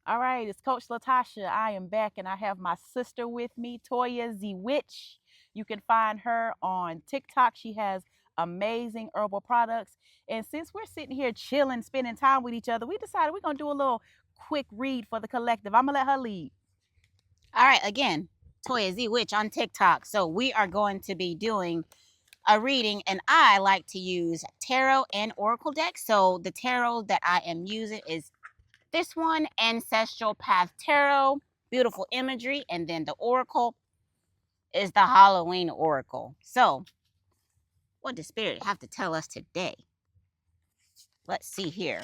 All right, it's Coach Latasha. I am back and I have my sister with me, Toya Z Witch. You can find her on TikTok. She has amazing herbal products. And since we're sitting here chilling, spending time with each other, we decided we're going to do a little quick read for the collective. I'm going to let her lead. All right, again, Toya Z Witch on TikTok. So we are going to be doing a reading, and I like to use tarot and oracle decks. So the tarot that I am using is this one, Ancestral Path Tarot, beautiful imagery, and then the oracle is the Halloween Oracle. So what does Spirit have to tell us today? Let's see here.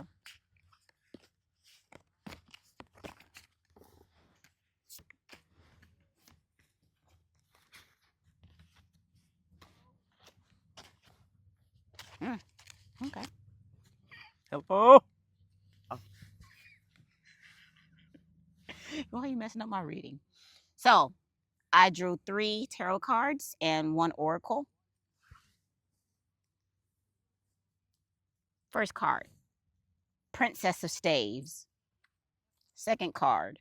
Okay. Hello. Why are you messing up my reading? So I drew 3 tarot cards and 1 oracle. First card, Princess of Staves. Second card,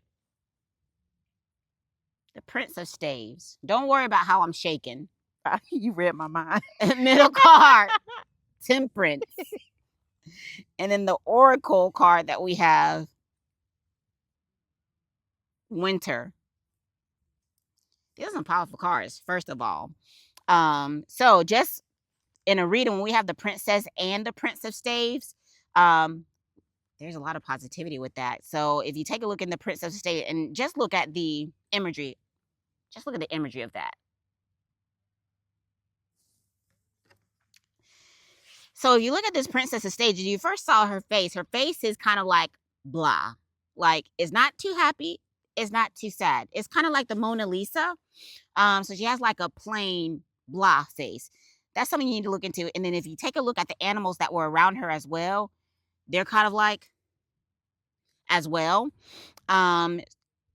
the Prince of Staves. Don't worry about how I'm shaking. You read my mind. Middle card, Temperance. And then the oracle card that we have, Winter. These are some powerful cards, first of all. So just in a reading, when we have the Princess and the Prince of Staves, there's a lot of positivity with that. So if you take a look in the Prince of Staves and just look at the imagery, just look at the imagery of that. So if you look at this Princess of Staves, you first saw her face is kind of like blah. Like, it's not too happy, it's not too sad. It's kind of like the Mona Lisa. So she has like a plain blah face. That's something you need to look into. And then if you take a look at the animals that were around her as well, they're kind of like as well. Um,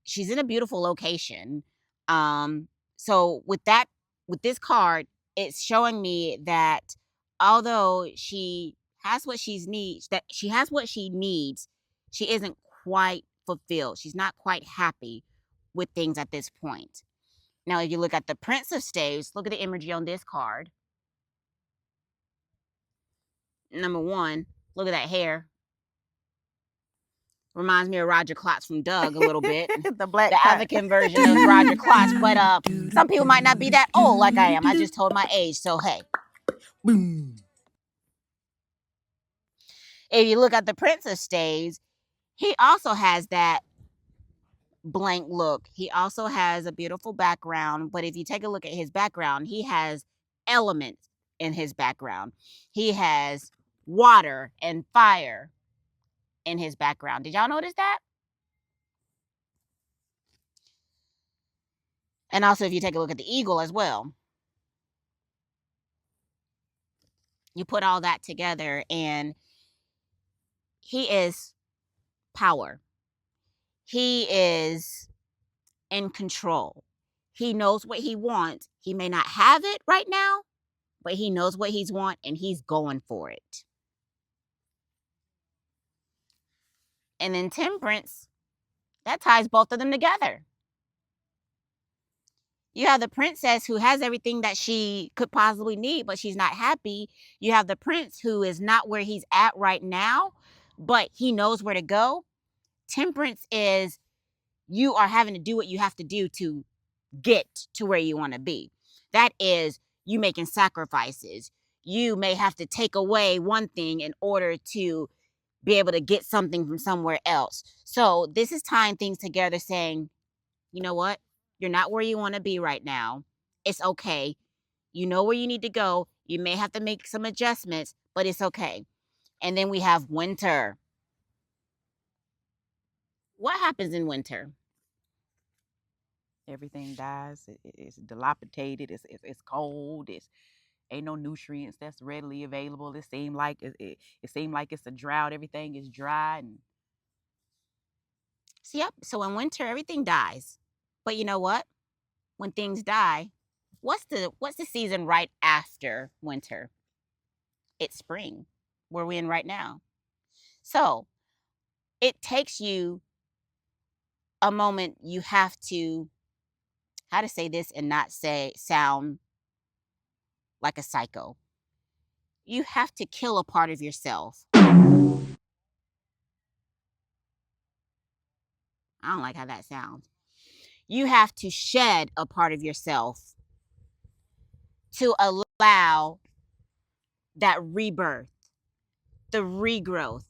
she's in a beautiful location. So with this card, it's showing me that although she has what she has what she needs, she isn't quite fulfilled. She's not quite happy with things at this point. Now, if you look at the Prince of Staves, look at the imagery on this card. Number 1, look at that hair. Reminds me of Roger Klotz from Doug a little bit. the African version of Roger Klotz. But some people might not be that old like I am. I just told my age, so hey. Boom. If you look at the Prince of Staves, he also has that blank look. He also has a beautiful background, but if you take a look at his background, he has elements in his background. He has water and fire in his background. Did y'all notice that? And also, if you take a look at the eagle as well, you put all that together and he is power. He is in control. He knows what he wants. He may not have it right now, but he knows what he's want and he's going for it. And then Temperance, that ties both of them together. You have the princess who has everything that she could possibly need, but she's not happy. You have the prince who is not where he's at right now, but he knows where to go. Temperance is you are having to do what you have to do to get to where you want to be. That is you making sacrifices. You may have to take away one thing in order to be able to get something from somewhere else. So this is tying things together saying, you know what? You're not where you want to be right now. It's okay. You know where you need to go. You may have to make some adjustments, but it's okay. And then we have winter. What happens in winter? Everything dies. It's dilapidated. It's cold. It's ain't no nutrients that's readily available. It seemed like it's a drought. Everything is dry and So, yep. So in winter, everything dies. But you know what? When things die, what's the season right after winter? It's spring, where we're in right now. So it takes you a moment you have to, how to say this and not sound like a psycho. You have to kill a part of yourself. I don't like how that sounds. You have to shed a part of yourself to allow that rebirth, the regrowth,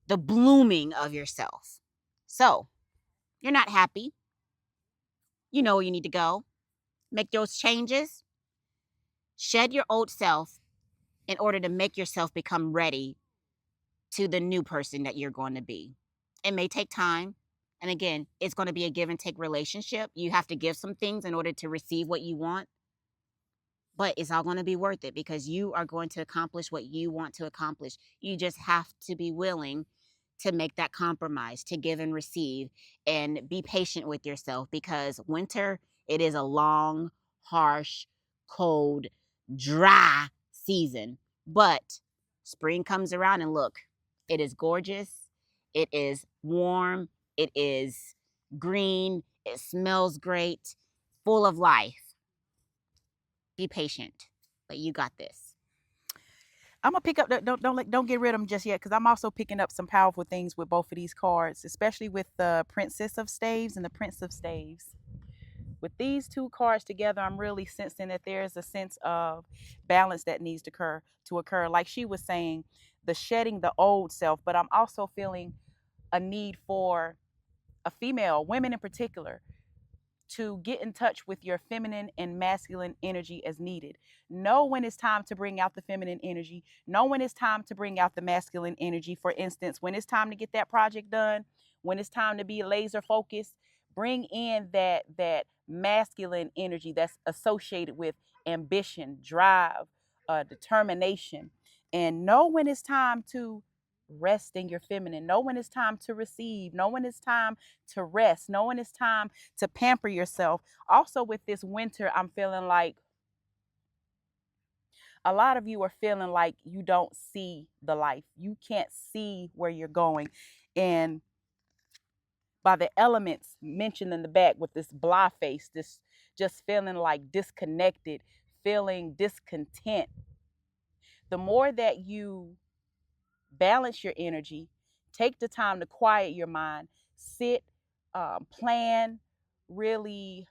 the blooming of yourself. So, you're not happy. You know where you need to go. Make those changes. Shed your old self in order to make yourself become ready to the new person that you're going to be. It may take time. And again, it's going to be a give and take relationship. You have to give some things in order to receive what you want. But it's all going to be worth it because you are going to accomplish what you want to accomplish. You just have to be willing to make that compromise, to give and receive, and be patient with yourself because winter, it is a long, harsh, cold, dry season. But spring comes around and look, it is gorgeous. It is warm. It is green. It smells great, full of life. Be patient, but you got this. I'm gonna pick up the, don't get rid of them just yet because I'm also picking up some powerful things with both of these cards, especially with the Princess of Staves and the Prince of Staves. With these two cards together, I'm really sensing that there's a sense of balance that needs to occur. Like she was saying, the shedding the old self, but I'm also feeling a need for a female, women in particular, to get in touch with your feminine and masculine energy as needed. Know when it's time to bring out the feminine energy. Know when it's time to bring out the masculine energy. For instance, when it's time to get that project done, when it's time to be laser focused, bring in that masculine energy that's associated with ambition, drive, determination, and know when it's time to rest in your feminine. Know when it's time to receive. Know when it's time to rest. Know when it's time to pamper yourself. Also, with this winter, I'm feeling like a lot of you are feeling like you don't see the life. You can't see where you're going. And by the elements mentioned in the back with this blah face, this just feeling like disconnected, feeling discontent. The more that you balance your energy, take the time to quiet your mind, sit, plan, really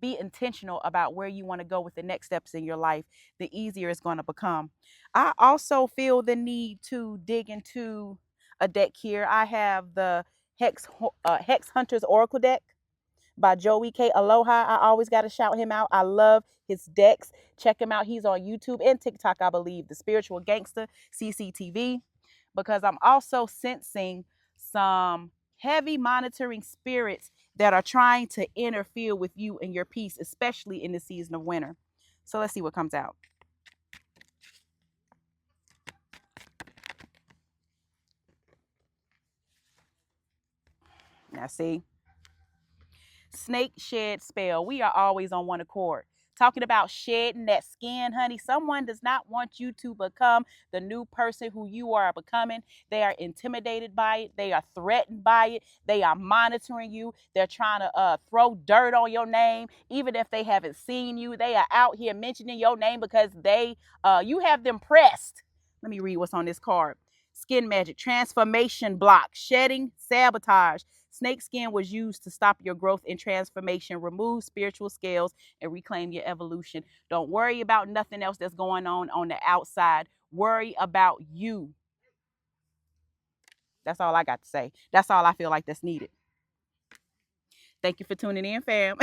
be intentional about where you want to go with the next steps in your life, the easier it's going to become. I also feel the need to dig into a deck here. I have the Hex Hunters Oracle deck by Joey K. Aloha. I always got to shout him out. I love his decks. Check him out. He's on YouTube and TikTok, I believe. The Spiritual Gangster, CCTV. Because I'm also sensing some heavy monitoring spirits that are trying to interfere with you and your peace, especially in the season of winter. So let's see what comes out. Now, see, snake shed spell. We are always on one accord. Talking about shedding that skin, honey. Someone does not want you to become the new person who you are becoming. They are intimidated by it. They are threatened by it. They are monitoring you. They're trying to throw dirt on your name, even if they haven't seen you. They are out here mentioning your name because you have them pressed. Let me read what's on this card. Skin magic, transformation block, shedding, sabotage. Snake skin was used to stop your growth and transformation, remove spiritual scales, and reclaim your evolution. Don't worry about nothing else that's going on the outside. Worry about you. That's all I got to say. That's all I feel like that's needed. Thank you for tuning in, fam.